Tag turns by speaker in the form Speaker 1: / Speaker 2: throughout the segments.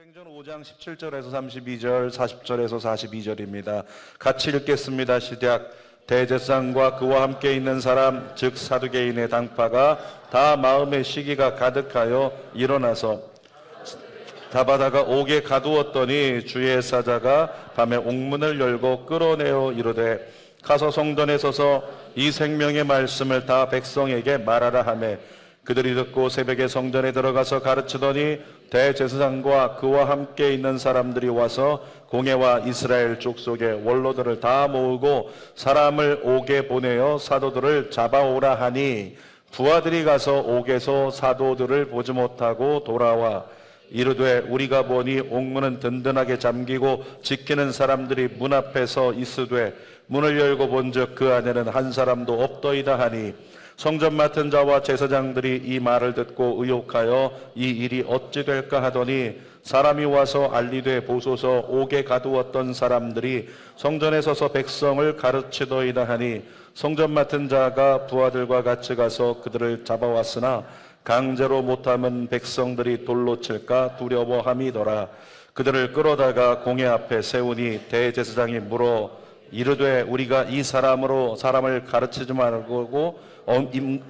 Speaker 1: 사도행전 5장 17절에서 32절, 40절에서 42절입니다. 같이 읽겠습니다. 시작. 대제사장과 그와 함께 있는 사람, 즉 사두개인의 당파가 다 마음의 시기가 가득하여 일어나서 다바다가 옥에 가두었더니 주의 사자가 밤에 옥문을 열고 끌어내어 이르되 가서 성전에 서서 이 생명의 말씀을 다 백성에게 말하라 하매 그들이 듣고 새벽에 성전에 들어가서 가르치더니 대제사장과 그와 함께 있는 사람들이 와서 공회와 이스라엘 족속의 원로들을 다 모으고 사람을 옥에 보내어 사도들을 잡아오라 하니 부하들이 가서 옥에서 사도들을 보지 못하고 돌아와 이르되 우리가 보니 옥문은 든든하게 잠기고 지키는 사람들이 문 앞에 서 있으되 문을 열고 본즉 그 안에는 한 사람도 없더이다 하니 성전 맡은 자와 제사장들이 이 말을 듣고 의혹하여 이 일이 어찌 될까 하더니 사람이 와서 알리되 보소서 옥에 가두었던 사람들이 성전에 서서 백성을 가르치더이다 하니 성전 맡은 자가 부하들과 같이 가서 그들을 잡아왔으나 강제로 못하면 백성들이 돌로 칠까 두려워함이더라. 그들을 끌어다가 공회 앞에 세우니 대제사장이 물어 이르되 우리가 이 사람으로 사람을 가르치지 말고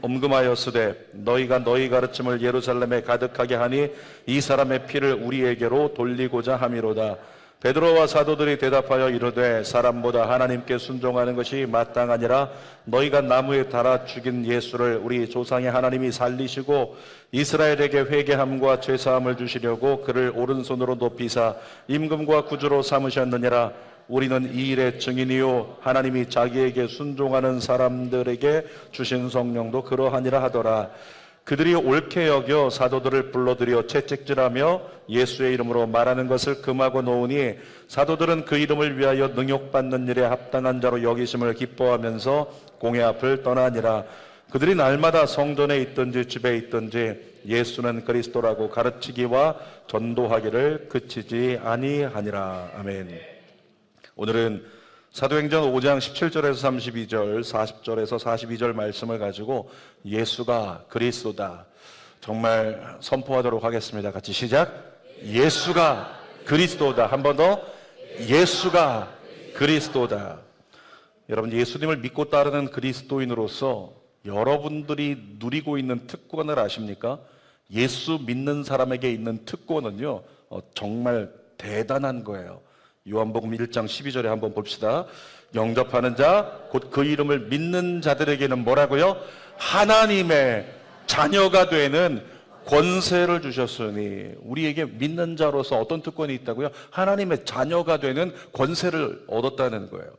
Speaker 1: 엄금하였으되 너희가 너희 가르침을 예루살렘에 가득하게 하니 이 사람의 피를 우리에게로 돌리고자 함이로다. 베드로와 사도들이 대답하여 이르되 사람보다 하나님께 순종하는 것이 마땅하니라. 너희가 나무에 달아 죽인 예수를 우리 조상의 하나님이 살리시고 이스라엘에게 회개함과 죄사함을 주시려고 그를 오른손으로 높이사 임금과 구주로 삼으셨느니라. 우리는 이 일의 증인이요 하나님이 자기에게 순종하는 사람들에게 주신 성령도 그러하니라 하더라. 그들이 옳게 여겨 사도들을 불러들여 채찍질하며 예수의 이름으로 말하는 것을 금하고 놓으니 사도들은 그 이름을 위하여 능욕받는 일에 합당한 자로 여기심을 기뻐하면서 공회 앞을 떠나니라. 그들이 날마다 성전에 있든지 집에 있든지 예수는 그리스도라고 가르치기와 전도하기를 그치지 아니하니라. 아멘. 오늘은 사도행전 5장 17절에서 32절, 40절에서 42절 말씀을 가지고 예수가 그리스도다 정말 선포하도록 하겠습니다. 같이 시작. 예수가 그리스도다. 한 번 더. 예수가 그리스도다. 여러분, 예수님을 믿고 따르는 그리스도인으로서 여러분들이 누리고 있는 특권을 아십니까? 예수 믿는 사람에게 있는 특권은요, 정말 대단한 거예요. 요한복음 1장 12절에 한번 봅시다. 영접하는 자, 곧 그 이름을 믿는 자들에게는 뭐라고요? 하나님의 자녀가 되는 권세를 주셨으니. 우리에게 믿는 자로서 어떤 특권이 있다고요? 하나님의 자녀가 되는 권세를 얻었다는 거예요.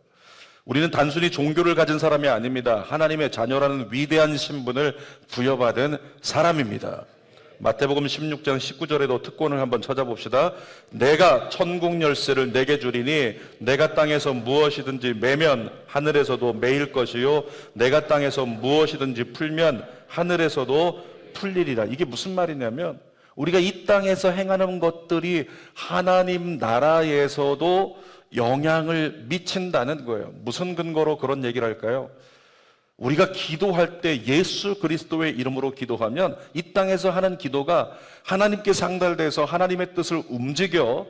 Speaker 1: 우리는 단순히 종교를 가진 사람이 아닙니다. 하나님의 자녀라는 위대한 신분을 부여받은 사람입니다. 마태복음 16장 19절에도 특권을 한번 찾아봅시다. 내가 천국 열쇠를 내게 주리니 내가 땅에서 무엇이든지 매면 하늘에서도 매일 것이요 내가 땅에서 무엇이든지 풀면 하늘에서도 풀리리라. 이게 무슨 말이냐면 우리가 이 땅에서 행하는 것들이 하나님 나라에서도 영향을 미친다는 거예요. 무슨 근거로 그런 얘기를 할까요? 우리가 기도할 때 예수 그리스도의 이름으로 기도하면 이 땅에서 하는 기도가 하나님께 상달돼서 하나님의 뜻을 움직여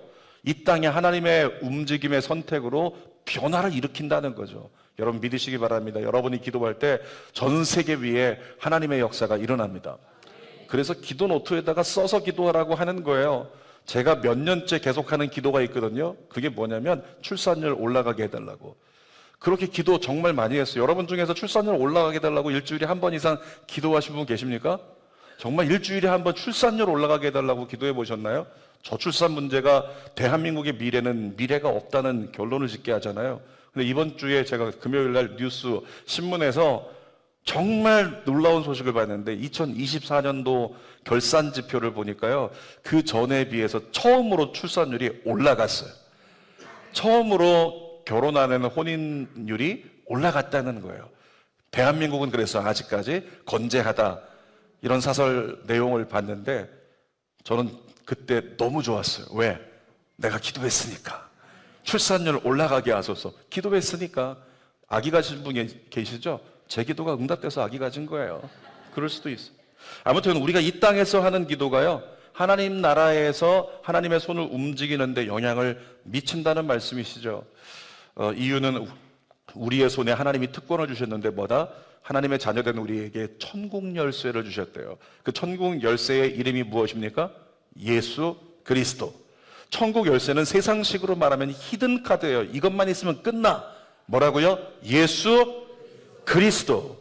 Speaker 1: 이 땅에 하나님의 움직임의 선택으로 변화를 일으킨다는 거죠. 여러분 믿으시기 바랍니다. 여러분이 기도할 때 전 세계 위에 하나님의 역사가 일어납니다. 그래서 기도 노트에다가 써서 기도하라고 하는 거예요. 제가 몇 년째 계속하는 기도가 있거든요. 그게 뭐냐면 출산율 올라가게 해달라고. 그렇게 기도 정말 많이 했어요. 여러분 중에서 출산율 올라가게 해달라고 일주일에 한 번 이상 기도하신 분 계십니까? 정말 일주일에 한 번 출산율 올라가게 해달라고 기도해 보셨나요? 저출산 문제가 대한민국의 미래는 미래가 없다는 결론을 짓게 하잖아요. 근데 이번 주에 제가 금요일 날 뉴스 신문에서 정말 놀라운 소식을 봤는데 2024년도 결산 지표를 보니까요. 그 전에 비해서 처음으로 출산율이 올라갔어요. 처음으로 결혼하는 혼인율이 올라갔다는 거예요. 대한민국은 그래서 아직까지 건재하다 이런 사설 내용을 봤는데 저는 그때 너무 좋았어요. 왜? 내가 기도했으니까. 출산율 올라가게 하소서. 기도했으니까. 아기 가진 분 계시죠? 제 기도가 응답돼서 아기 가진 거예요. 그럴 수도 있어요. 아무튼 우리가 이 땅에서 하는 기도가요 하나님 나라에서 하나님의 손을 움직이는데 영향을 미친다는 말씀이시죠. 이유는 우리의 손에 하나님이 특권을 주셨는데 뭐다? 하나님의 자녀된 우리에게 천국 열쇠를 주셨대요. 그 천국 열쇠의 이름이 무엇입니까? 예수 그리스도. 천국 열쇠는 세상식으로 말하면 히든 카드예요. 이것만 있으면 끝나. 뭐라고요? 예수 그리스도.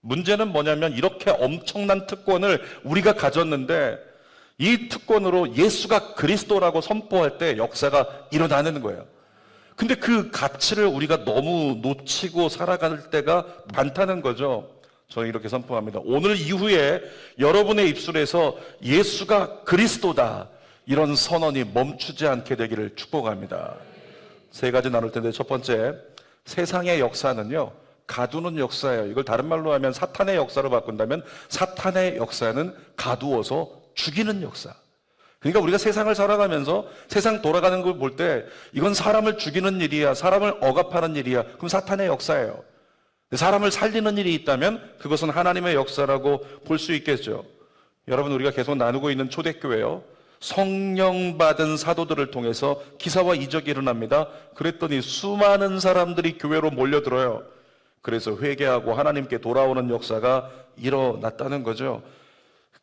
Speaker 1: 문제는 뭐냐면 이렇게 엄청난 특권을 우리가 가졌는데 이 특권으로 예수가 그리스도라고 선포할 때 역사가 일어나는 거예요. 근데 그 가치를 우리가 너무 놓치고 살아갈 때가 많다는 거죠. 저는 이렇게 선포합니다. 오늘 이후에 여러분의 입술에서 예수가 그리스도다, 이런 선언이 멈추지 않게 되기를 축복합니다. 세 가지 나눌 텐데, 첫 번째, 세상의 역사는요, 가두는 역사예요. 이걸 다른 말로 하면 사탄의 역사로 바꾼다면 사탄의 역사는 가두어서 죽이는 역사. 그러니까 우리가 세상을 살아가면서 세상 돌아가는 걸 볼 때 이건 사람을 죽이는 일이야, 사람을 억압하는 일이야, 그럼 사탄의 역사예요. 사람을 살리는 일이 있다면 그것은 하나님의 역사라고 볼 수 있겠죠. 여러분, 우리가 계속 나누고 있는 초대교회요, 성령 받은 사도들을 통해서 기사와 이적이 일어납니다. 그랬더니 수많은 사람들이 교회로 몰려들어요. 그래서 회개하고 하나님께 돌아오는 역사가 일어났다는 거죠.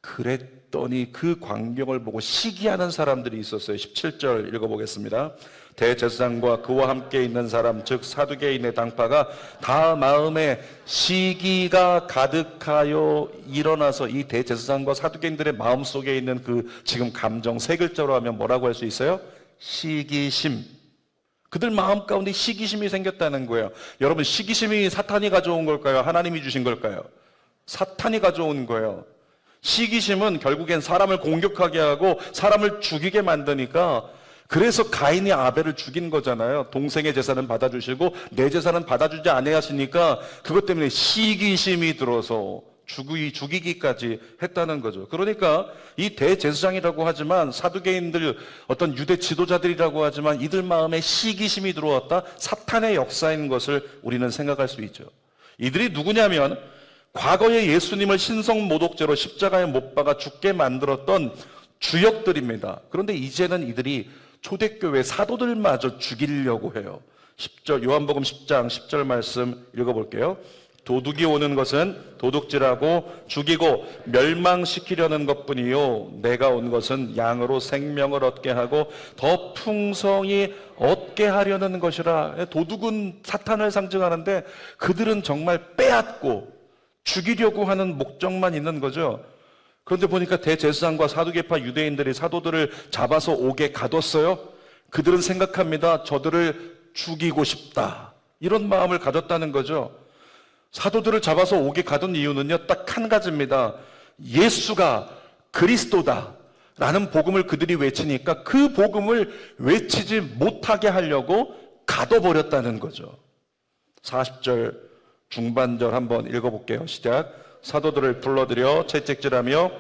Speaker 1: 그랬더니 그 광경을 보고 시기하는 사람들이 있었어요. 17절 읽어보겠습니다. 대제사장과 그와 함께 있는 사람, 즉 사두개인의 당파가 다 마음에 시기가 가득하여 일어나서, 이 대제사장과 사두개인들의 마음속에 있는 그 지금 감정, 세 글자로 하면 뭐라고 할 수 있어요? 시기심. 그들 마음 가운데 시기심이 생겼다는 거예요. 여러분, 시기심이 사탄이 가져온 걸까요? 하나님이 주신 걸까요? 사탄이 가져온 거예요. 시기심은 결국엔 사람을 공격하게 하고 사람을 죽이게 만드니까, 그래서 가인이 아벨을 죽인 거잖아요. 동생의 제사는 받아주시고 내 제사는 받아주지 아니하시니까 그것 때문에 시기심이 들어서 죽이기까지 했다는 거죠. 그러니까 이 대제사장이라고 하지만, 사두개인들, 어떤 유대 지도자들이라고 하지만 이들 마음에 시기심이 들어왔다, 사탄의 역사인 것을 우리는 생각할 수 있죠. 이들이 누구냐면 과거에 예수님을 신성모독죄로 십자가에 못 박아 죽게 만들었던 주역들입니다. 그런데 이제는 이들이 초대교회 사도들마저 죽이려고 해요. 10절, 요한복음 10장 10절 말씀 읽어볼게요. 도둑이 오는 것은 도둑질하고 죽이고 멸망시키려는 것뿐이요, 내가 온 것은 양으로 생명을 얻게 하고 더 풍성히 얻게 하려는 것이라. 도둑은 사탄을 상징하는데 그들은 정말 빼앗고 죽이려고 하는 목적만 있는 거죠. 그런데 보니까 대제사장과 사두개파 유대인들이 사도들을 잡아서 옥에 가뒀어요. 그들은 생각합니다. 저들을 죽이고 싶다, 이런 마음을 가졌다는 거죠. 사도들을 잡아서 옥에 가둔 이유는요, 딱 한 가지입니다. 예수가 그리스도다 라는 복음을 그들이 외치니까 그 복음을 외치지 못하게 하려고 가둬버렸다는 거죠. 40절 중반절 한번 읽어볼게요. 시작. 사도들을 불러들여 채찍질하며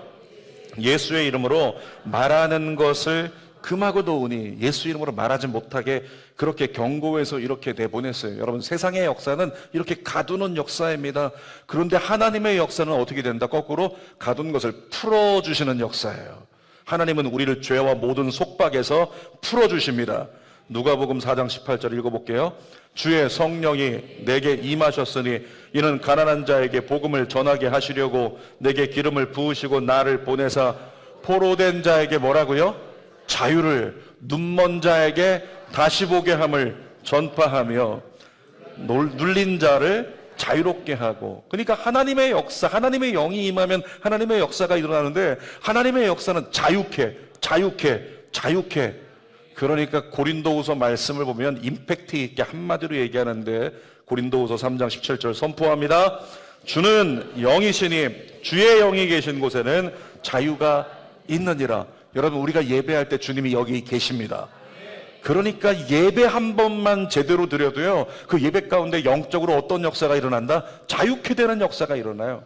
Speaker 1: 예수의 이름으로 말하는 것을 금하고 놓으니, 예수 이름으로 말하지 못하게 그렇게 경고해서 이렇게 내보냈어요. 여러분, 세상의 역사는 이렇게 가두는 역사입니다. 그런데 하나님의 역사는 어떻게 된다? 거꾸로 가둔 것을 풀어주시는 역사예요. 하나님은 우리를 죄와 모든 속박에서 풀어주십니다. 누가복음 4장 18절 읽어볼게요. 주의 성령이 내게 임하셨으니 이는 가난한 자에게 복음을 전하게 하시려고 내게 기름을 부으시고 나를 보내사 포로된 자에게 뭐라고요? 자유를, 눈먼 자에게 다시 보게 함을 전파하며 눌린 자를 자유롭게 하고. 그러니까 하나님의 역사, 하나님의 영이 임하면 하나님의 역사가 일어나는데, 하나님의 역사는 자유케. 그러니까 고린도후서 말씀을 보면 임팩트 있게 한마디로 얘기하는데, 고린도후서 3장 17절 선포합니다. 주는 영이시니 주의 영이 계신 곳에는 자유가 있느니라. 여러분, 우리가 예배할 때 주님이 여기 계십니다. 그러니까 예배 한 번만 제대로 드려도요, 그 예배 가운데 영적으로 어떤 역사가 일어난다? 자유케 되는 역사가 일어나요.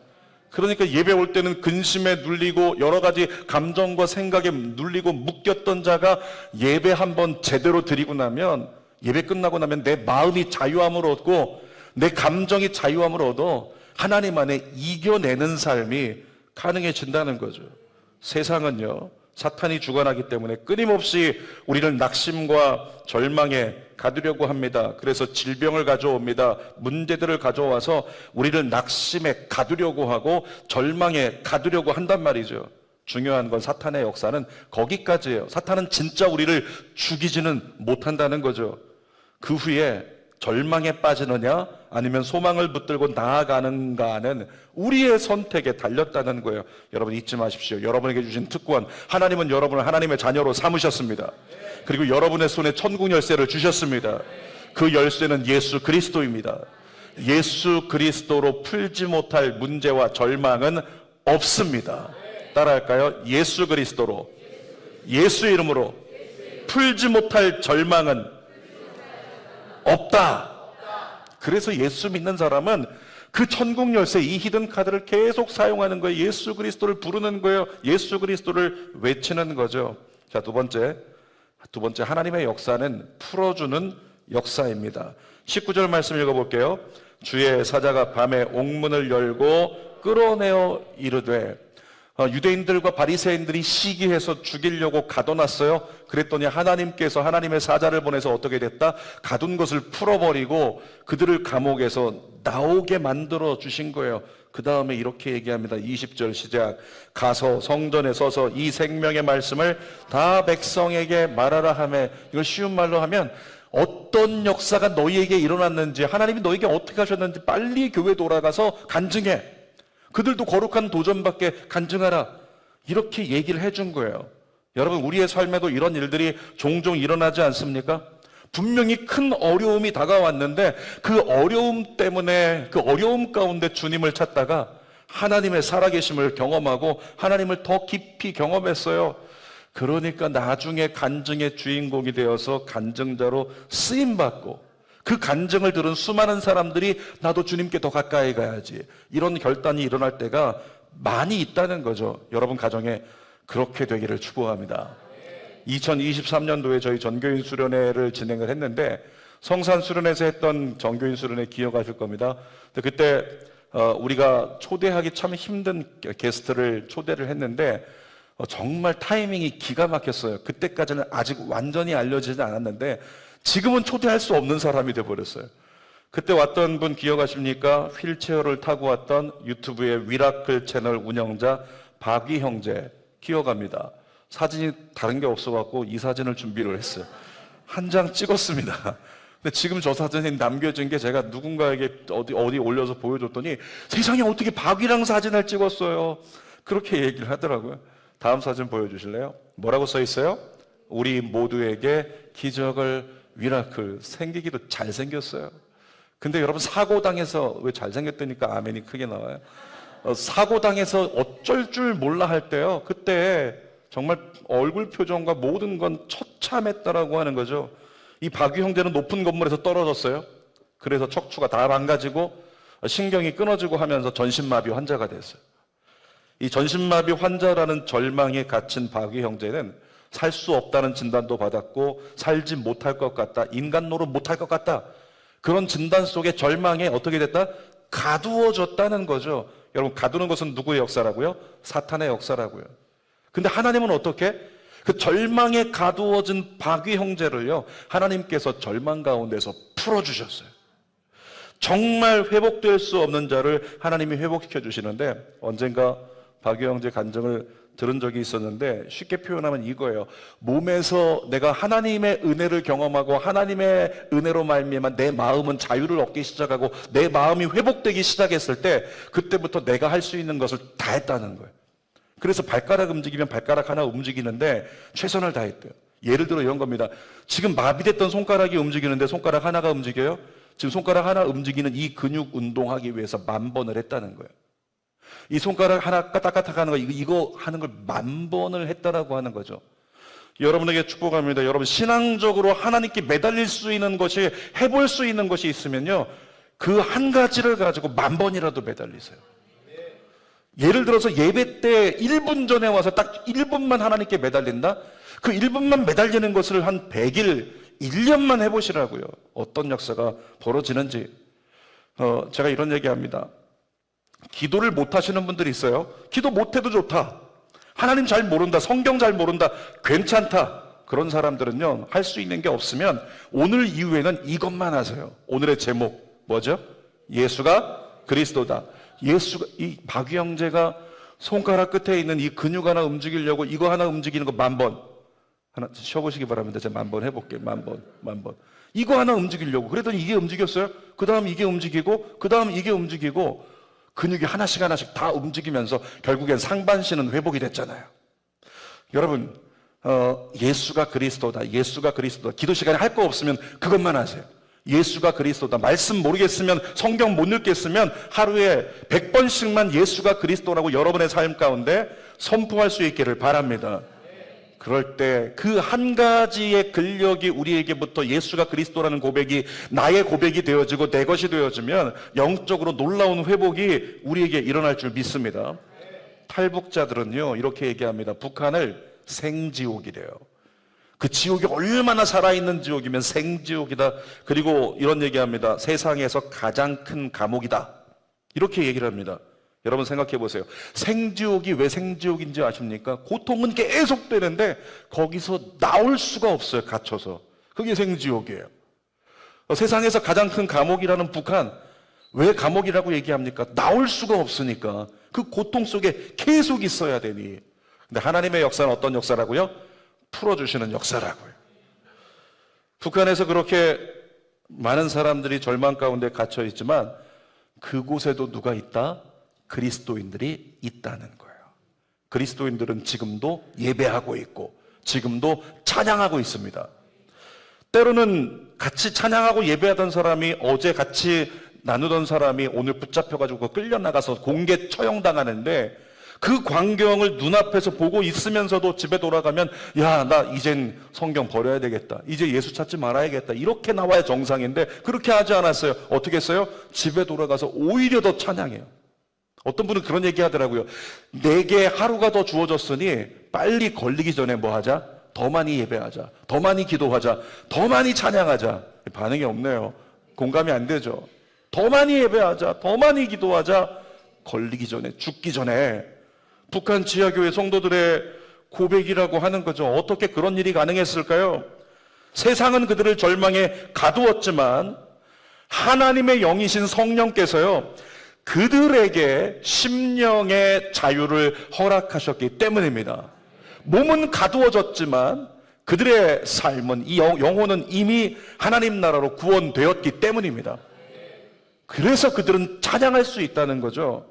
Speaker 1: 그러니까 예배 올 때는 근심에 눌리고 여러 가지 감정과 생각에 눌리고 묶였던 자가 예배 한 번 제대로 드리고 나면, 예배 끝나고 나면 내 마음이 자유함을 얻고 내 감정이 자유함을 얻어 하나님 안에 이겨내는 삶이 가능해진다는 거죠. 세상은요, 사탄이 주관하기 때문에 끊임없이 우리를 낙심과 절망에 가두려고 합니다. 그래서 질병을 가져옵니다. 문제들을 가져와서 우리를 낙심에 가두려고 하고 절망에 가두려고 한단 말이죠. 중요한 건 사탄의 역사는 거기까지예요. 사탄은 진짜 우리를 죽이지는 못한다는 거죠. 그 후에 절망에 빠지느냐 아니면 소망을 붙들고 나아가는가는 우리의 선택에 달렸다는 거예요. 여러분 잊지 마십시오. 여러분에게 주신 특권, 하나님은 여러분을 하나님의 자녀로 삼으셨습니다. 그리고 여러분의 손에 천국 열쇠를 주셨습니다. 그 열쇠는 예수 그리스도입니다. 예수 그리스도로 풀지 못할 문제와 절망은 없습니다. 따라할까요? 예수 그리스도로, 예수 이름으로 풀지 못할 절망은 없다. 그래서 예수 믿는 사람은 그 천국 열쇠, 이 히든 카드를 계속 사용하는 거예요. 예수 그리스도를 부르는 거예요. 예수 그리스도를 외치는 거죠. 자, 두 번째 하나님의 역사는 풀어주는 역사입니다. 19절 말씀 읽어볼게요. 주의 사자가 밤에 옥문을 열고 끌어내어 이르되, 유대인들과 바리새인들이 시기해서 죽이려고 가둬놨어요. 그랬더니 하나님께서 하나님의 사자를 보내서 어떻게 됐다? 가둔 것을 풀어버리고 그들을 감옥에서 나오게 만들어 주신 거예요. 그 다음에 이렇게 얘기합니다. 20절 시작. 가서 성전에 서서 이 생명의 말씀을 다 백성에게 말하라 하며, 이걸 쉬운 말로 하면 어떤 역사가 너희에게 일어났는지, 하나님이 너희에게 어떻게 하셨는지 빨리 교회 돌아가서 간증해. 그들도 거룩한 도전밖에 간증하라. 이렇게 얘기를 해준 거예요. 여러분, 우리의 삶에도 이런 일들이 종종 일어나지 않습니까? 분명히 큰 어려움이 다가왔는데 그 어려움 때문에, 그 어려움 가운데 주님을 찾다가 하나님의 살아계심을 경험하고 하나님을 더 깊이 경험했어요. 그러니까 나중에 간증의 주인공이 되어서 간증자로 쓰임받고, 그 간증을 들은 수많은 사람들이 나도 주님께 더 가까이 가야지, 이런 결단이 일어날 때가 많이 있다는 거죠. 여러분 가정에 그렇게 되기를 축복합니다. 2023년도에 저희 전교인 수련회를 진행을 했는데, 성산 수련회에서 했던 전교인 수련회 기억하실 겁니다. 그때 우리가 초대하기 참 힘든 게스트를 초대를 했는데 정말 타이밍이 기가 막혔어요. 그때까지는 아직 완전히 알려지지 않았는데 지금은 초대할 수 없는 사람이 돼버렸어요. 그때 왔던 분 기억하십니까? 휠체어를 타고 왔던 유튜브의 위라클 채널 운영자 박위 형제 기억합니다. 사진이 다른 게 없어갖고 이 사진을 준비를 했어요. 한 장 찍었습니다. 근데 지금 저 사진이 남겨진 게, 제가 누군가에게 어디 올려서 보여줬더니 세상에 어떻게 박위랑 사진을 찍었어요? 그렇게 얘기를 하더라고요. 다음 사진 보여주실래요? 뭐라고 써 있어요? 우리 모두에게 기적을, 미라클. 생기기도 잘생겼어요. 근데 여러분, 사고당해서, 왜 잘생겼다니까 아멘이 크게 나와요? 사고당해서 어쩔 줄 몰라 할 때요, 그때 정말 얼굴 표정과 모든 건 처참했다라고 하는 거죠. 이 박위 형제는 높은 건물에서 떨어졌어요. 그래서 척추가 다 망가지고 신경이 끊어지고 하면서 전신마비 환자가 됐어요. 이 전신마비 환자라는 절망에 갇힌 박위 형제는 살 수 없다는 진단도 받았고 살지 못할 것 같다, 인간 노릇 못할 것 같다, 그런 진단 속에 절망에 어떻게 됐다? 가두어졌다는 거죠. 여러분, 가두는 것은 누구의 역사라고요? 사탄의 역사라고요. 근데 하나님은 어떻게? 그 절망에 가두어진 박위 형제를요, 하나님께서 절망 가운데서 풀어주셨어요. 정말 회복될 수 없는 자를 하나님이 회복시켜 주시는데, 언젠가 박위 형제 간증을 들은 적이 있었는데 쉽게 표현하면 이거예요. 몸에서 내가 하나님의 은혜를 경험하고 하나님의 은혜로 말미암아 내 마음은 자유를 얻기 시작하고 내 마음이 회복되기 시작했을 때, 그때부터 내가 할 수 있는 것을 다 했다는 거예요. 그래서 발가락 움직이면 발가락 하나 움직이는데 최선을 다했대요. 예를 들어 이런 겁니다. 지금 마비됐던 손가락이 움직이는데 손가락 하나가 움직여요? 지금 손가락 하나 움직이는 이 근육 운동하기 위해서 10,000번을 했다는 거예요. 이 손가락 하나 까딱까딱 하는 거, 이거 하는 걸 10,000번을 했다라고 하는 거죠. 여러분에게 축복합니다. 여러분, 신앙적으로 하나님께 매달릴 수 있는 것이, 해볼 수 있는 것이 있으면요, 그 한 가지를 가지고 10,000번이라도 매달리세요. 예를 들어서 예배 때 1분 전에 와서 딱 1분만 하나님께 매달린다? 그 1분만 매달리는 것을 한 100일, 1년만 해보시라고요. 어떤 역사가 벌어지는지. 제가 이런 얘기합니다. 기도를 못 하시는 분들이 있어요. 기도 못 해도 좋다. 하나님 잘 모른다, 성경 잘 모른다, 괜찮다. 그런 사람들은요, 할 수 있는 게 없으면 오늘 이후에는 이것만 하세요. 오늘의 제목 뭐죠? 예수가 그리스도다. 이 박유 형제가 손가락 끝에 있는 이 근육 하나 움직이려고 이거 하나 움직이는 거 10,000번. 하나 쉬어보시기 바랍니다. 제가 10,000번 해볼게요. 10,000번. 이거 하나 움직이려고. 그랬더니 이게 움직였어요. 그 다음 이게 움직이고, 그 다음 이게 움직이고, 근육이 하나씩 다 움직이면서 결국엔 상반신은 회복이 됐잖아요. 여러분, 예수가 그리스도다. 예수가 그리스도다. 기도 시간에 할 거 없으면 그것만 하세요. 예수가 그리스도다. 말씀 모르겠으면, 성경 못 읽겠으면 하루에 100번씩만 예수가 그리스도라고 여러분의 삶 가운데 선포할 수 있기를 바랍니다. 그럴 때 그 한 가지의 근력이 우리에게부터 예수가 그리스도라는 고백이 나의 고백이 되어지고 내 것이 되어지면 영적으로 놀라운 회복이 우리에게 일어날 줄 믿습니다. 탈북자들은요, 이렇게 얘기합니다. 북한을 생지옥이래요. 그 지옥이 얼마나 살아있는 지옥이면 생지옥이다. 그리고 이런 얘기합니다. 세상에서 가장 큰 감옥이다. 이렇게 얘기를 합니다. 여러분 생각해 보세요. 생지옥이 왜 생지옥인지 아십니까? 고통은 계속 되는데 거기서 나올 수가 없어요. 갇혀서. 그게 생지옥이에요. 세상에서 가장 큰 감옥이라는 북한, 왜 감옥이라고 얘기합니까? 나올 수가 없으니까. 그 고통 속에 계속 있어야 되니. 근데 하나님의 역사는 어떤 역사라고요? 풀어주시는 역사라고요. 북한에서 그렇게 많은 사람들이 절망 가운데 갇혀 있지만 그곳에도 누가 있다? 그리스도인들이 있다는 거예요. 그리스도인들은 지금도 예배하고 있고 지금도 찬양하고 있습니다. 때로는 같이 찬양하고 예배하던 사람이, 어제 같이 나누던 사람이 오늘 붙잡혀가지고 끌려나가서 공개 처형당하는데 그 광경을 눈앞에서 보고 있으면서도 집에 돌아가면 야, 나 이젠 성경 버려야 되겠다. 이제 예수 찾지 말아야겠다. 이렇게 나와야 정상인데 그렇게 하지 않았어요. 어떻게 했어요? 집에 돌아가서 오히려 더 찬양해요. 어떤 분은 그런 얘기 하더라고요. 내게 하루가 더 주어졌으니 빨리 걸리기 전에 뭐 하자? 더 많이 예배하자. 더 많이 기도하자. 더 많이 찬양하자. 반응이 없네요. 공감이 안 되죠. 더 많이 예배하자. 더 많이 기도하자. 걸리기 전에, 죽기 전에. 북한 지하교회 성도들의 고백이라고 하는 거죠. 어떻게 그런 일이 가능했을까요? 세상은 그들을 절망에 가두었지만 하나님의 영이신 성령께서요, 그들에게 심령의 자유를 허락하셨기 때문입니다. 몸은 가두어졌지만 그들의 삶은, 이 영혼은 이미 하나님 나라로 구원되었기 때문입니다. 그래서 그들은 찬양할 수 있다는 거죠.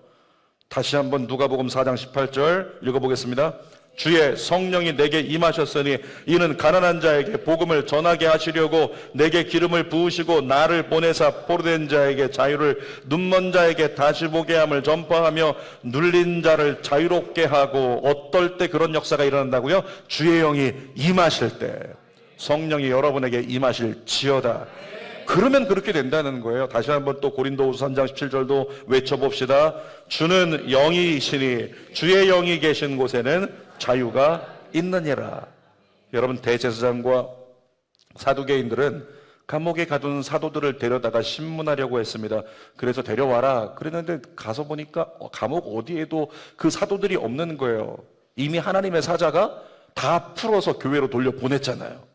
Speaker 1: 다시 한번 누가복음 4장 18절 읽어보겠습니다. 주의 성령이 내게 임하셨으니 이는 가난한 자에게 복음을 전하게 하시려고 내게 기름을 부으시고 나를 보내사 포로된 자에게 자유를, 눈먼 자에게 다시 보게 함을 전파하며 눌린 자를 자유롭게 하고. 어떨 때 그런 역사가 일어난다고요? 주의 영이 임하실 때. 성령이 여러분에게 임하실지어다. 그러면 그렇게 된다는 거예요. 다시 한번 또 고린도후서 3장 17절도 외쳐봅시다. 주는 영이시니 주의 영이 계신 곳에는 자유가 있느니라. 여러분, 대제사장과 사두개인들은 감옥에 가둔 사도들을 데려다가 신문하려고 했습니다. 그래서 데려와라 그랬는데 가서 보니까 감옥 어디에도 그 사도들이 없는 거예요. 이미 하나님의 사자가 다 풀어서 교회로 돌려보냈잖아요.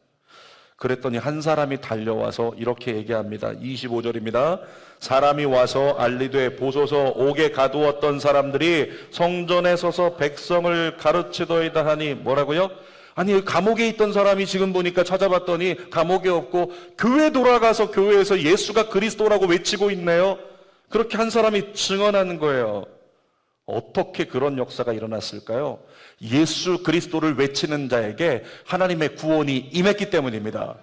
Speaker 1: 그랬더니 한 사람이 달려와서 이렇게 얘기합니다. 25절입니다. 사람이 와서 알리되 보소서 옥에 가두었던 사람들이 성전에 서서 백성을 가르치더이다 하니. 뭐라고요? 아니, 감옥에 있던 사람이 지금 보니까 찾아봤더니 감옥에 없고 교회 돌아가서 교회에서 예수가 그리스도라고 외치고 있네요. 그렇게 한 사람이 증언하는 거예요. 어떻게 그런 역사가 일어났을까요? 예수 그리스도를 외치는 자에게 하나님의 구원이 임했기 때문입니다.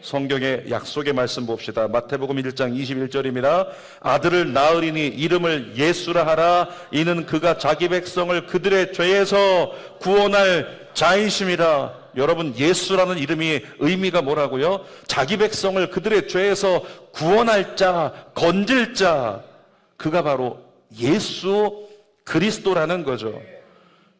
Speaker 1: 성경의 약속의 말씀 봅시다. 마태복음 1장 21절입니다. 아들을 낳으리니 이름을 예수라 하라. 이는 그가 자기 백성을 그들의 죄에서 구원할 자이심이라. 여러분, 예수라는 이름이 의미가 뭐라고요? 자기 백성을 그들의 죄에서 구원할 자, 건질 자. 그가 바로 예수 그리스도라는 거죠.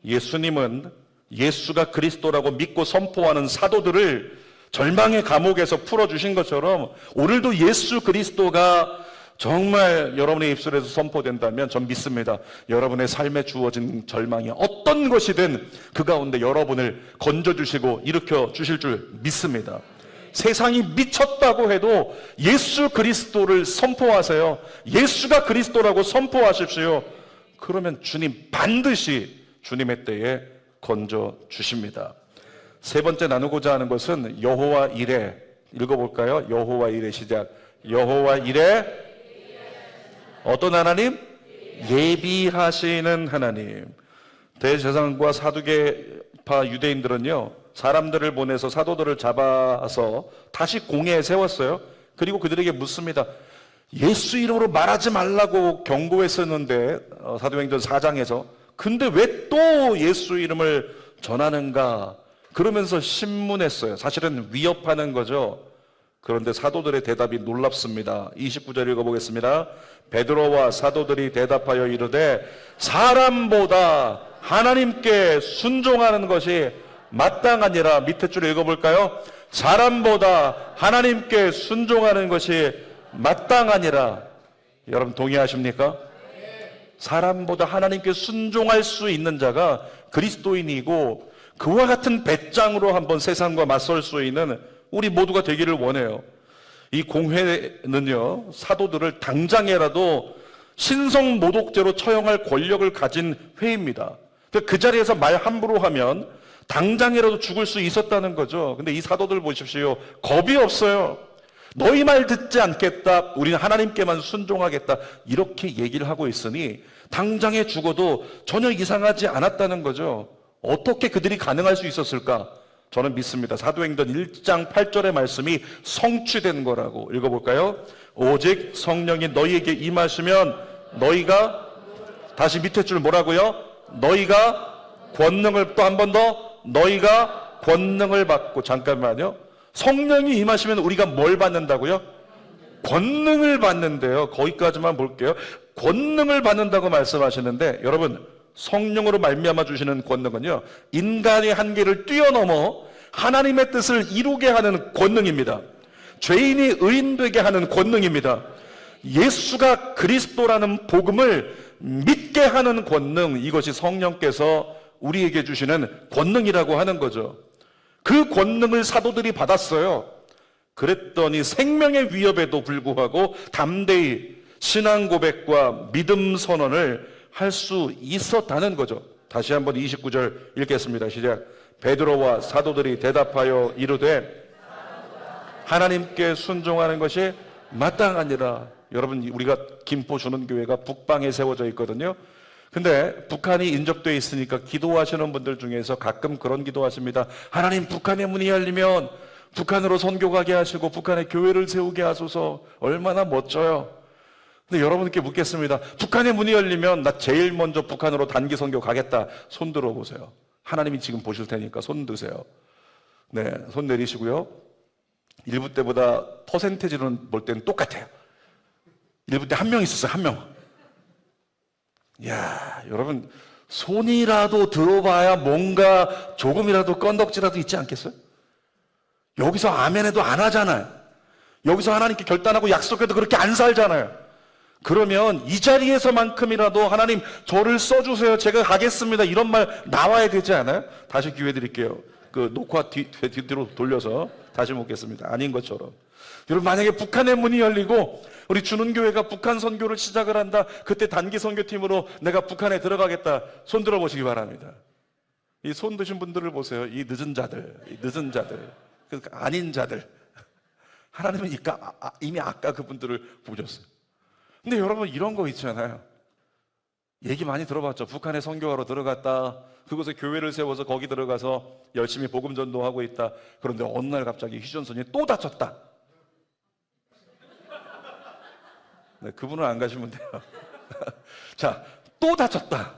Speaker 1: 예수님은 예수가 그리스도라고 믿고 선포하는 사도들을 절망의 감옥에서 풀어주신 것처럼 오늘도 예수 그리스도가 정말 여러분의 입술에서 선포된다면 전 믿습니다. 여러분의 삶에 주어진 절망이 어떤 것이든 그 가운데 여러분을 건져주시고 일으켜 주실 줄 믿습니다. 세상이 미쳤다고 해도 예수 그리스도를 선포하세요. 예수가 그리스도라고 선포하십시오. 그러면 주님 반드시 주님의 때에 건져주십니다. 세 번째 나누고자 하는 것은 여호와 이레. 읽어볼까요? 여호와 이레 시작. 여호와 이레 어떤 하나님? 예비하시는 하나님. 대제사장과 사두개파 유대인들은요, 사람들을 보내서 사도들을 잡아서 다시 공회에 세웠어요. 그리고 그들에게 묻습니다. 예수 이름으로 말하지 말라고 경고했었는데 사도행전 4장에서 근데 왜 또 예수 이름을 전하는가? 그러면서 신문했어요. 사실은 위협하는 거죠. 그런데 사도들의 대답이 놀랍습니다. 29절 읽어보겠습니다. 베드로와 사도들이 대답하여 이르되 사람보다 하나님께 순종하는 것이 마땅하니라. 밑에 줄 읽어볼까요? 사람보다 하나님께 순종하는 것이 마땅하니라. 여러분 동의하십니까? 사람보다 하나님께 순종할 수 있는 자가 그리스도인이고 그와 같은 배짱으로 한번 세상과 맞설 수 있는 우리 모두가 되기를 원해요. 이 공회는요, 사도들을 당장에라도 신성모독죄로 처형할 권력을 가진 회의입니다. 그 자리에서 말 함부로 하면 당장이라도 죽을 수 있었다는 거죠. 근데 이 사도들 보십시오. 겁이 없어요. 너희 말 듣지 않겠다. 우리는 하나님께만 순종하겠다. 이렇게 얘기를 하고 있으니 당장에 죽어도 전혀 이상하지 않았다는 거죠. 어떻게 그들이 가능할 수 있었을까? 저는 믿습니다. 사도행전 1장 8절의 말씀이 성취된 거라고. 읽어볼까요? 오직 성령이 너희에게 임하시면 너희가, 다시 밑에 줄 뭐라고요? 너희가 권능을, 또 한 번 더, 너희가 권능을 받고. 잠깐만요. 성령이 임하시면 우리가 뭘 받는다고요? 권능을 받는데요. 거기까지만 볼게요. 권능을 받는다고 말씀하시는데 여러분, 성령으로 말미암아 주시는 권능은요, 인간의 한계를 뛰어넘어 하나님의 뜻을 이루게 하는 권능입니다. 죄인이 의인되게 하는 권능입니다. 예수가 그리스도라는 복음을 믿게 하는 권능, 이것이 성령께서 우리에게 주시는 권능이라고 하는 거죠. 그 권능을 사도들이 받았어요. 그랬더니 생명의 위협에도 불구하고 담대히 신앙 고백과 믿음 선언을 할 수 있었다는 거죠. 다시 한번 29절 읽겠습니다. 시작. 베드로와 사도들이 대답하여 이르되 하나님께 순종하는 것이 마땅하니라. 여러분, 우리가 김포 주는교회가 북방에 세워져 있거든요. 근데 북한이 인접되어 있으니까 기도하시는 분들 중에서 가끔 그런 기도하십니다. 하나님, 북한의 문이 열리면 북한으로 선교 가게 하시고 북한에 교회를 세우게 하소서. 얼마나 멋져요. 근데 여러분께 묻겠습니다. 북한의 문이 열리면 나 제일 먼저 북한으로 단기 선교 가겠다. 손 들어보세요. 하나님이 지금 보실 테니까 손 드세요. 네, 손 내리시고요. 일부 때보다 퍼센테이지로는 볼 때는 똑같아요. 일부 때 한 명 있었어요. 한 명. 이야, 여러분, 손이라도 들어봐야 뭔가 조금이라도 건덕지라도 있지 않겠어요? 여기서 아멘해도 안 하잖아요. 여기서 하나님께 결단하고 약속해도 그렇게 안 살잖아요. 그러면 이 자리에서만큼이라도 하나님 저를 써주세요. 제가 가겠습니다. 이런 말 나와야 되지 않아요? 다시 기회 드릴게요. 그 녹화 뒤로 돌려서 다시 묻겠습니다. 아닌 것처럼. 여러분, 만약에 북한의 문이 열리고 우리 주는교회가 북한 선교를 시작을 한다. 그때 단기 선교팀으로 내가 북한에 들어가겠다. 손 들어보시기 바랍니다. 이 손 드신 분들을 보세요. 이 늦은 자들, 그러니까 아닌 자들. 하나님은 이미 아까 그분들을 보셨어요. 근데 여러분, 이런 거 있잖아요. 얘기 많이 들어봤죠. 북한에 선교하러 들어갔다. 그곳에 교회를 세워서 거기 들어가서 열심히 복음 전도하고 있다. 그런데 어느 날 갑자기 휴전선이 또 다쳤다. 네, 그분은 안 가시면 돼요. 자, 또 다쳤다.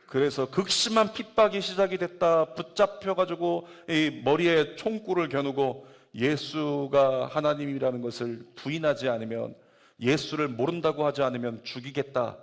Speaker 1: 그래서 극심한 핍박이 시작이 됐다. 붙잡혀가지고 이 머리에 총구를 겨누고 예수가 하나님이라는 것을 부인하지 않으면, 예수를 모른다고 하지 않으면 죽이겠다.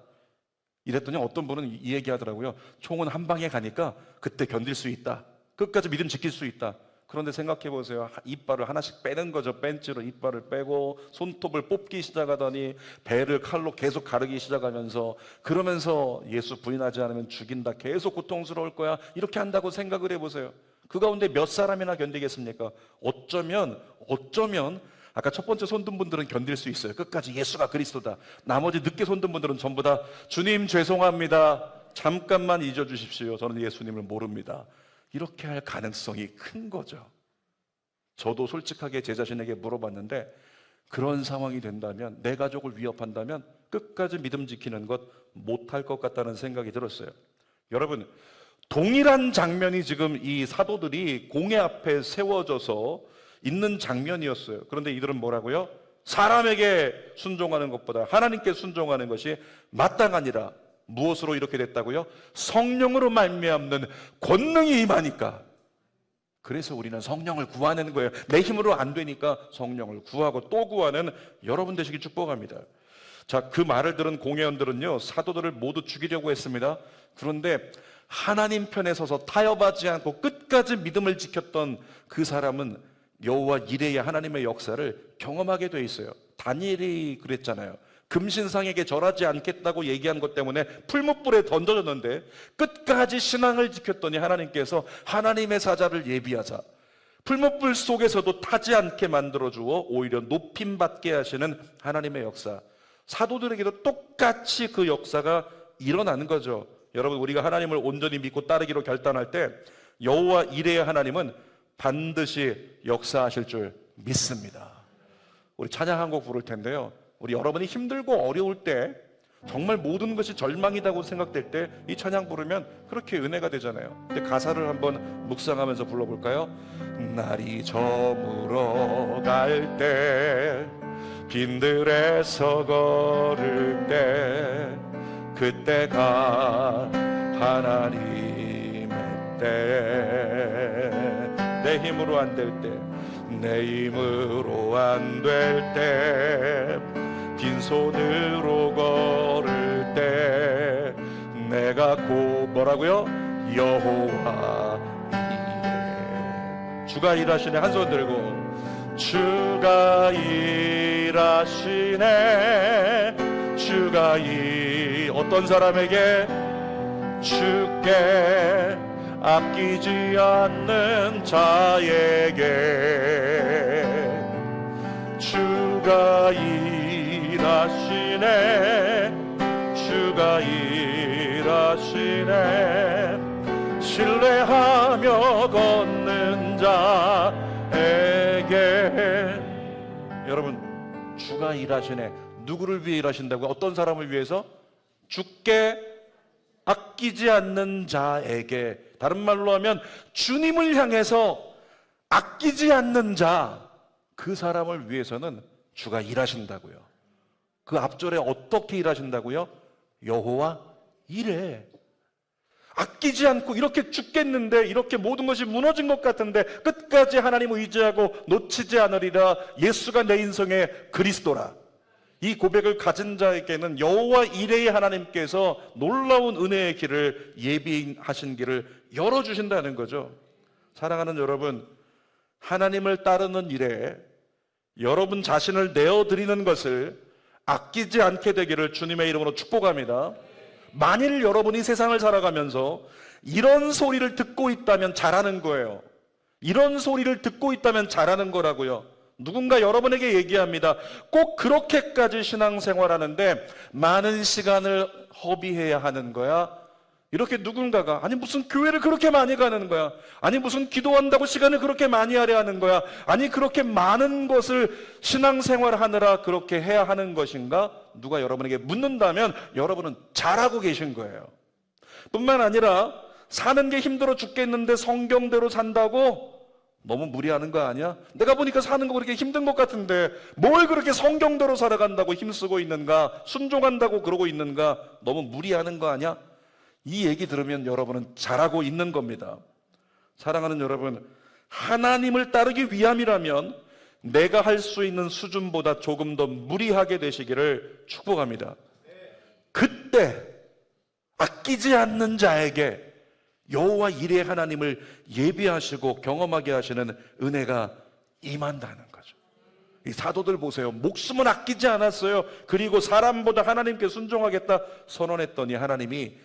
Speaker 1: 이랬더니 어떤 분은 이 얘기 하더라고요. 총은 한 방에 가니까 그때 견딜 수 있다. 끝까지 믿음 지킬 수 있다. 그런데 생각해 보세요. 이빨을 하나씩 빼는 거죠. 벤치로 이빨을 빼고 손톱을 뽑기 시작하더니 배를 칼로 계속 가르기 시작하면서, 그러면서 예수 부인하지 않으면 죽인다, 계속 고통스러울 거야, 이렇게 한다고 생각을 해보세요. 그 가운데 몇 사람이나 견디겠습니까? 어쩌면 아까 첫 번째 손든 분들은 견딜 수 있어요. 끝까지 예수가 그리스도다. 나머지 늦게 손든 분들은 전부 다 주님 죄송합니다, 잠깐만 잊어주십시오, 저는 예수님을 모릅니다, 이렇게 할 가능성이 큰 거죠. 저도 솔직하게 제 자신에게 물어봤는데, 그런 상황이 된다면, 내 가족을 위협한다면 끝까지 믿음 지키는 것 못할 것 같다는 생각이 들었어요. 여러분, 동일한 장면이 지금 이 사도들이 공회 앞에 세워져서 있는 장면이었어요. 그런데 이들은 뭐라고요? 사람에게 순종하는 것보다 하나님께 순종하는 것이 마땅하니라. 무엇으로 이렇게 됐다고요? 성령으로 말미암는 권능이 임하니까. 그래서 우리는 성령을 구하는 거예요. 내 힘으로 안 되니까 성령을 구하고 또 구하는 여러분 되시길 축복합니다. 자, 그 말을 들은 공회원들은요, 사도들을 모두 죽이려고 했습니다. 그런데 하나님 편에 서서 타협하지 않고 끝까지 믿음을 지켰던 그 사람은 여호와 이레의 하나님의 역사를 경험하게 돼 있어요. 다니엘이 그랬잖아요. 금신상에게 절하지 않겠다고 얘기한 것 때문에 풀무불에 던져졌는데 끝까지 신앙을 지켰더니 하나님께서 하나님의 사자를 예비하자 풀무불 속에서도 타지 않게 만들어주어 오히려 높임받게 하시는 하나님의 역사, 사도들에게도 똑같이 그 역사가 일어나는 거죠. 여러분, 우리가 하나님을 온전히 믿고 따르기로 결단할 때 여호와 이레의 하나님은 반드시 역사하실 줄 믿습니다. 우리 찬양 한 곡 부를 텐데요, 우리 여러분이 힘들고 어려울 때, 정말 모든 것이 절망이라고 생각될 때 이 찬양 부르면 그렇게 은혜가 되잖아요. 근데 가사를 한번 묵상하면서 불러볼까요? 날이 저물어 갈 때, 빈들에서 걸을 때, 그때가 하나님의 때. 내 힘으로 안 될 때, 내 힘으로 안 될 때, 빈손으로 걸을 때, 내가 뭐라고요? 여호와 이레. 주가 일하시네. 한 손 들고 주가 일하시네. 주가 어떤 사람에게? 주께 아끼지 않는 자에게. 주가 일하시네. 주가 일하시네. 신뢰하며 걷는 자에게. 여러분, 주가 일하시네. 누구를 위해 일하신다고요? 어떤 사람을 위해서? 주께 아끼지 않는 자에게. 다른 말로 하면 주님을 향해서 아끼지 않는 자, 그 사람을 위해서는 주가 일하신다고요. 그 앞절에 어떻게 일하신다고요? 여호와 이레. 아끼지 않고 이렇게 죽겠는데, 이렇게 모든 것이 무너진 것 같은데 끝까지 하나님을 의지하고 놓치지 않으리라. 예수가 내 인생의 그리스도라. 이 고백을 가진 자에게는 여호와 이레의 하나님께서 놀라운 은혜의 길을, 예비하신 길을 열어주신다는 거죠. 사랑하는 여러분, 하나님을 따르는 일에 여러분 자신을 내어드리는 것을 아끼지 않게 되기를 주님의 이름으로 축복합니다. 만일 여러분이 세상을 살아가면서 이런 소리를 듣고 있다면 잘하는 거예요. 이런 소리를 듣고 있다면 잘하는 거라고요. 누군가 여러분에게 얘기합니다. 꼭 그렇게까지 신앙생활하는데 많은 시간을 허비해야 하는 거야? 이렇게 누군가가, 아니 무슨 교회를 그렇게 많이 가는 거야? 아니 무슨 기도한다고 시간을 그렇게 많이 하려 하는 거야? 아니 그렇게 많은 것을 신앙생활하느라 그렇게 해야 하는 것인가? 누가 여러분에게 묻는다면 여러분은 잘하고 계신 거예요. 뿐만 아니라 사는 게 힘들어 죽겠는데 성경대로 산다고? 너무 무리하는 거 아니야? 내가 보니까 사는 거 그렇게 힘든 것 같은데 뭘 그렇게 성경대로 살아간다고 힘쓰고 있는가? 순종한다고 그러고 있는가? 너무 무리하는 거 아니야? 이 얘기 들으면 여러분은 잘하고 있는 겁니다. 사랑하는 여러분, 하나님을 따르기 위함이라면 내가 할 수 있는 수준보다 조금 더 무리하게 되시기를 축복합니다. 그때 아끼지 않는 자에게 여호와 이레 하나님을 예비하시고 경험하게 하시는 은혜가 임한다는 거죠. 이 사도들 보세요. 목숨은 아끼지 않았어요. 그리고 사람보다 하나님께 순종하겠다 선언했더니 하나님이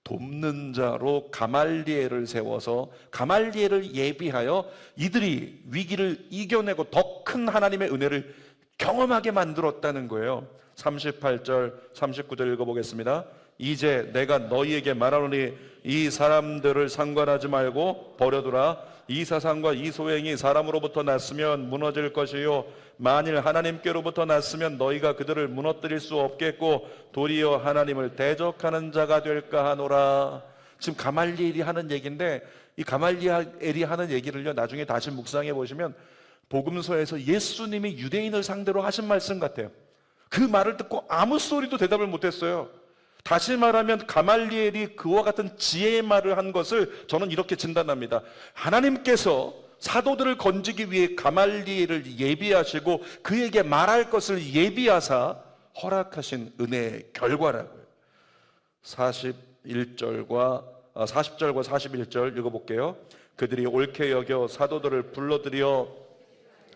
Speaker 1: 돕는 자로 가말리엘을 세워서 가말리엘을 예비하여 이들이 위기를 이겨내고 더 큰 하나님의 은혜를 경험하게 만들었다는 거예요. 38절 39절 읽어보겠습니다. 이제 내가 너희에게 말하노니 이 사람들을 상관하지 말고 버려두라. 이 사상과 이 소행이 사람으로부터 났으면 무너질 것이요 만일 하나님께로부터 났으면 너희가 그들을 무너뜨릴 수 없겠고 도리어 하나님을 대적하는 자가 될까 하노라. 지금 가말리엘이 하는 얘기인데 이 가말리엘이 하는 얘기를요 나중에 다시 묵상해 보시면 복음서에서 예수님이 유대인을 상대로 하신 말씀 같아요. 그 말을 듣고 아무 소리도 대답을 못했어요. 다시 말하면 가말리엘이 그와 같은 지혜의 말을 한 것을 저는 이렇게 진단합니다. 하나님께서 사도들을 건지기 위해 가말리엘을 예비하시고 그에게 말할 것을 예비하사 허락하신 은혜의 결과라고요. 40절과 41절 읽어볼게요. 그들이 옳게 여겨 사도들을 불러들여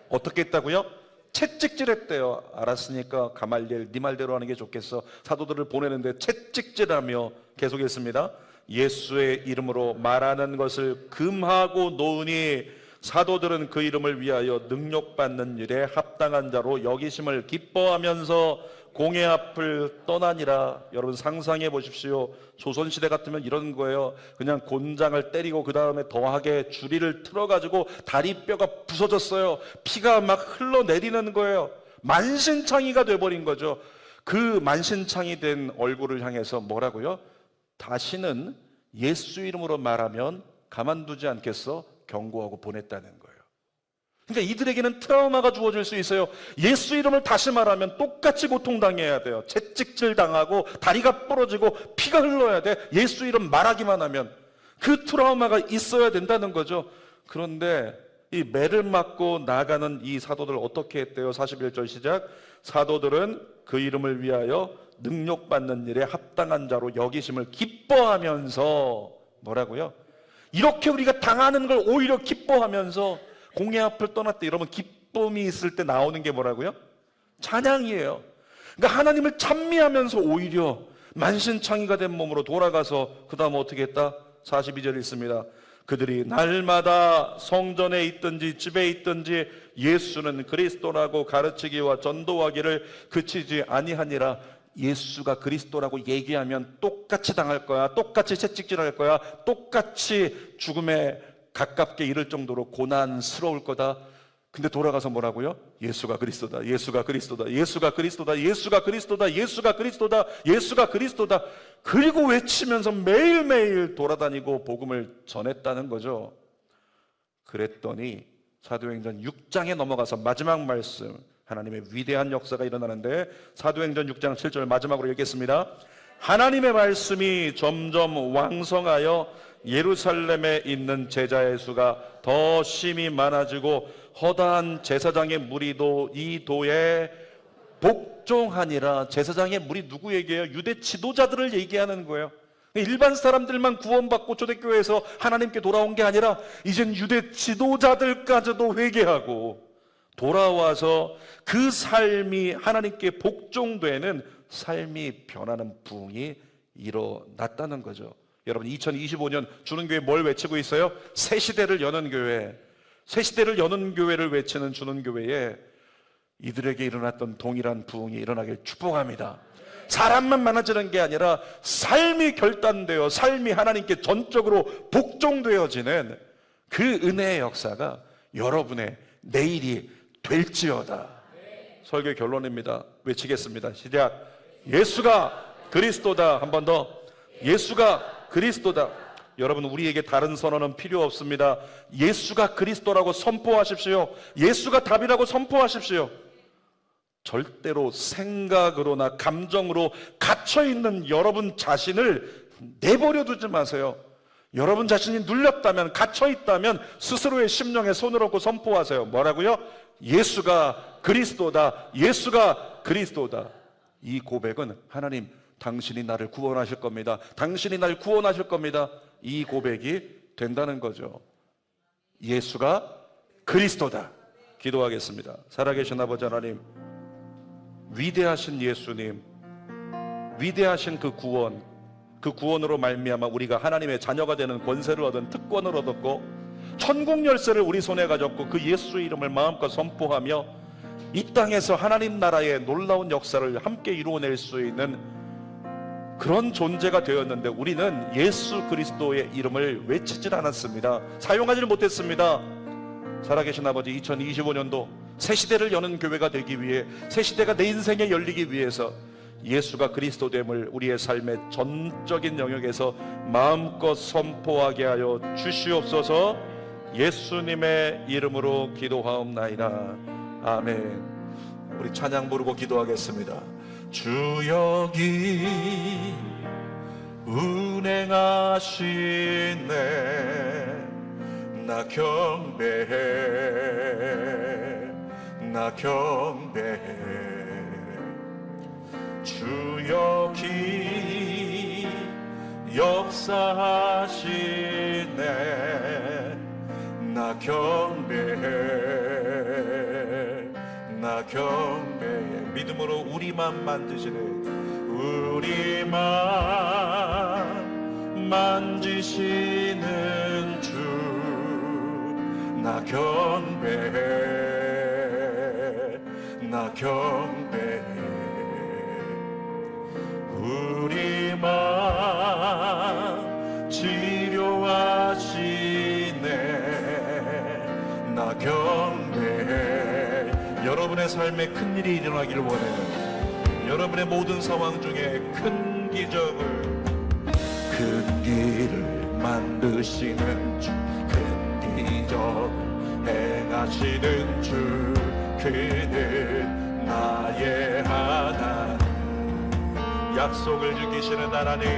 Speaker 1: 어떻게 했다고요? 채찍질했대요. 알았으니까 가말리엘 네 말대로 하는 게 좋겠어. 사도들을 보내는데 채찍질하며 계속했습니다. 예수의 이름으로 말하는 것을 금하고 놓으니 사도들은 그 이름을 위하여 능력받는 일에 합당한 자로 여기심을 기뻐하면서 공회 앞을 떠나니라. 여러분 상상해 보십시오. 조선시대 같으면 이런 거예요. 그냥 곤장을 때리고 그 다음에 더하게 주리를 틀어가지고 다리뼈가 부서졌어요. 피가 막 흘러내리는 거예요. 만신창이가 돼버린 거죠. 그 만신창이 된 얼굴을 향해서 뭐라고요? 다시는 예수 이름으로 말하면 가만두지 않겠어? 경고하고 보냈다는 거예요. 그러니까 이들에게는 트라우마가 주어질 수 있어요. 예수 이름을 다시 말하면 똑같이 고통당해야 돼요. 채찍질 당하고 다리가 부러지고 피가 흘러야 돼. 예수 이름 말하기만 하면 그 트라우마가 있어야 된다는 거죠. 그런데 이 매를 맞고 나가는 이 사도들 어떻게 했대요? 41절 시작. 사도들은 그 이름을 위하여 능력받는 일에 합당한 자로 여기심을 기뻐하면서 뭐라고요? 이렇게 우리가 당하는 걸 오히려 기뻐하면서 공회 앞을 떠났대. 여러분 기쁨이 있을 때 나오는 게 뭐라고요? 찬양이에요. 그러니까 하나님을 찬미하면서 오히려 만신창이가 된 몸으로 돌아가서 그 다음 어떻게 했다? 42절 있습니다. 그들이 날마다 성전에 있든지 집에 있든지 예수는 그리스도라고 가르치기와 전도하기를 그치지 아니하니라. 예수가 그리스도라고 얘기하면 똑같이 당할 거야. 똑같이 채찍질할 거야. 똑같이 죽음에 가깝게 이를 정도로 고난스러울 거다. 근데 돌아가서 뭐라고요? 예수가 그리스도다. 예수가 그리스도다. 예수가 그리스도다. 예수가 그리스도다. 예수가 그리스도다. 예수가 그리스도다. 그리고 외치면서 매일매일 돌아다니고 복음을 전했다는 거죠. 그랬더니 사도행전 6장에 넘어가서 마지막 말씀, 하나님의 위대한 역사가 일어나는데 사도행전 6장 7절 마지막으로 읽겠습니다. 하나님의 말씀이 점점 왕성하여 예루살렘에 있는 제자의 수가 더 심히 많아지고 허다한 제사장의 무리도 이 도에 복종하니라. 제사장의 무리 누구 얘기해요? 유대 지도자들을 얘기하는 거예요. 일반 사람들만 구원받고 초대교회에서 하나님께 돌아온 게 아니라 이젠 유대 지도자들까지도 회개하고 돌아와서 그 삶이 하나님께 복종되는 삶이 변하는 부흥이 일어났다는 거죠. 여러분 2025년 주는교회 뭘 외치고 있어요? 새 시대를 여는 교회. 새 시대를 여는 교회를 외치는 주는교회에 이들에게 일어났던 동일한 부흥이 일어나길 축복합니다. 사람만 많아지는 게 아니라 삶이 결단되어 삶이 하나님께 전적으로 복종되어지는 그 은혜의 역사가 여러분의 내일이 될지어다. 설교 결론입니다. 외치겠습니다. 시작. 예수가 그리스도다. 한 번 더. 예수가 그리스도다. 여러분 우리에게 다른 선언은 필요 없습니다. 예수가 그리스도라고 선포하십시오. 예수가 답이라고 선포하십시오. 절대로 생각으로나 감정으로 갇혀있는 여러분 자신을 내버려 두지 마세요. 여러분 자신이 눌렸다면, 갇혀있다면 스스로의 심령에 손을 얹고 선포하세요. 뭐라고요? 예수가 그리스도다. 예수가 그리스도다. 이 고백은 하나님 당신이 나를 구원하실 겁니다. 당신이 날 구원하실 겁니다. 이 고백이 된다는 거죠. 예수가 그리스도다. 기도하겠습니다. 살아계신 아버지 하나님, 위대하신 예수님, 위대하신 그 구원, 그 구원으로 말미암아 우리가 하나님의 자녀가 되는 권세를 얻은 특권을 얻었고 천국 열쇠를 우리 손에 가졌고 그 예수의 이름을 마음껏 선포하며 이 땅에서 하나님 나라의 놀라운 역사를 함께 이루어낼 수 있는 그런 존재가 되었는데 우리는 예수 그리스도의 이름을 외치질 않았습니다. 사용하지를 못했습니다. 살아계신 아버지, 2025년도 새 시대를 여는 교회가 되기 위해, 새 시대가 내 인생에 열리기 위해서 예수가 그리스도됨을 우리의 삶의 전적인 영역에서 마음껏 선포하게 하여 주시옵소서. 예수님의 이름으로 기도하옵나이다. 아멘. 우리 찬양 부르고 기도하겠습니다. 주 여기 운행하시네. 나 경배해, 나 경배해. 주 여기 역사하시네. 나 경배해, 나 경배해. 믿음으로 우리만 만드시네. 우리만 만지시는 주. 나 경배해, 나 경배해. 우리만 치료하시네. 나 경배해. 여러분의 삶에 큰 일이 일어나기를 원해요. 여러분의 모든 상황 중에 큰 기적을, 큰 길을 만드시는 주, 큰 기적을 행하시는 주. 그는 나의 하나님. 약속을 지키시는 하나님,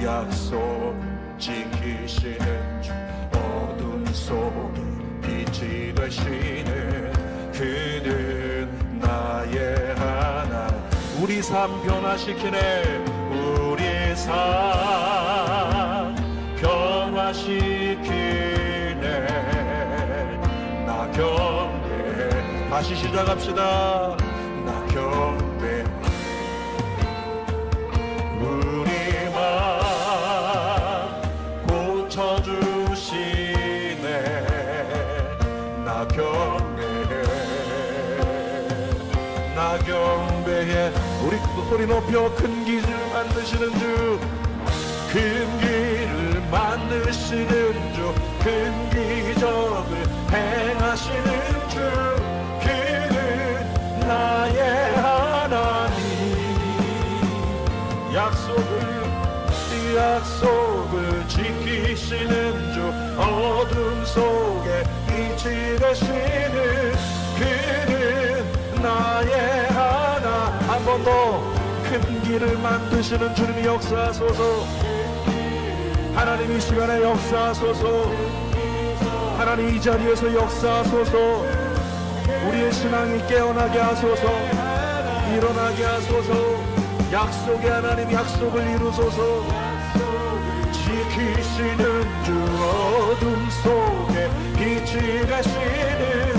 Speaker 1: 약속 지키시는 주. 어둠 속에 빛이 되시는 그는 나의 하나. 우리 삶 변화시키네. 우리 삶 변화시키네. 나 경배. 다시 시작합시다. 나 경배. 우리만 고쳐주시네. 나 경배해, 나 경배해. 우리 소리 높여 큰 길을 만드시는 주, 큰 길을 만드시는 주, 큰 기적을 행하시는 주. 그는 나의 하나님. 약속을 지키시는 주. 어둠 속에 빛이 되시는 그는 나의 하나. 한 번 더. 큰 길을 만드시는 주님이 역사하소서. 하나님 이 시간에 역사하소서. 하나님 이 자리에서 역사하소서. 우리의 신앙이 깨어나게 하소서. 일어나게 하소서. 약속의 하나님, 약속을 이루소서. 지키시는 주. 어둠 속에 빛이 되시는